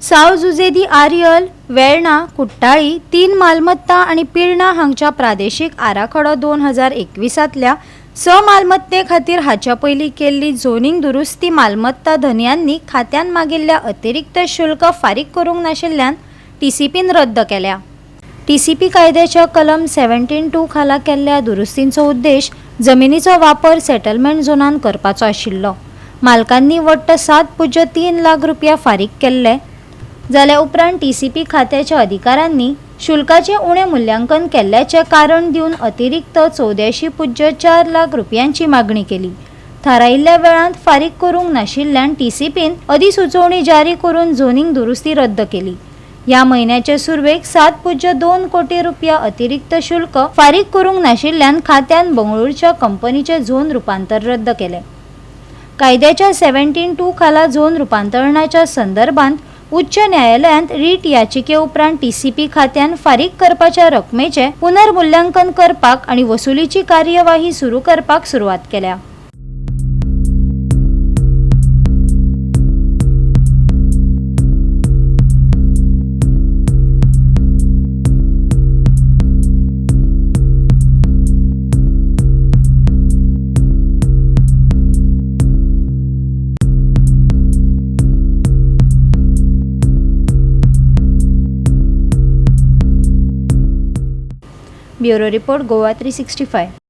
साव जुजेदी आर्यल वेळणा कुट्टाळी तीन मालमत्ता आणि पिळणा हांगच्या प्रादेशीक आराखडो 2021तल्या मालमत्ते खातीर हाच्या पयलीं केल्ली झोनिंग दुरुस्ती मालमत्ता धन्यांनी खात्यान मागिल्ल्या अतिरिक्त शुल्क फारीक करूंक नाशिल्ल्यान टीसीपीन रद्द केल्या। टीसीपी कायद्याच्या कलम 17(2) खाला केल्ल्या दुरुस्तींचो उद्देश जमिनीचो वापर सेटलमेंट झोनान करपाचो आशिल्लो। मालकांनी वट्ट 7.3 लाख रुपया फारीक केल्ले जाल्या उपरांत टीसीपी खात्याच्या अधिकाऱ्यांनी शुल्काचे उणे मूल्यांकन केल्ल्याचे कारण दिवन अतिरिक्त 84.4 लाख रुपयांची मागणी केली। थारायिल्ल्या वेळांत फारीक करूंक नाशिल्ल्यान टीसीपीन अधिसुचोवणी जारी करून झोनिंग दुरुस्ती रद्द केली। या म्हयन्याचे सुरवेक 7.2 कोटी रुपया अतिरिक्त शुल्क फारीक करूंक नाशिल्ल्यान खात्यान बंगळुरूच्या कंपनीचे झोन रूपांतर रद्द केले। कायद्याच्या 17(2) खाला झोन रूपांतरणाच्या संदर्भात उच्च न्यायालयांत रीट याचिके उपरांत टीसीपी खात्यान फारीक करपाच्या रकमेचे पुनर्मूल्यांकन करपाक आणि वसुलीची कार्यवाही सुरू करपाक सुरवात केल्या। Bureau report Goa 365।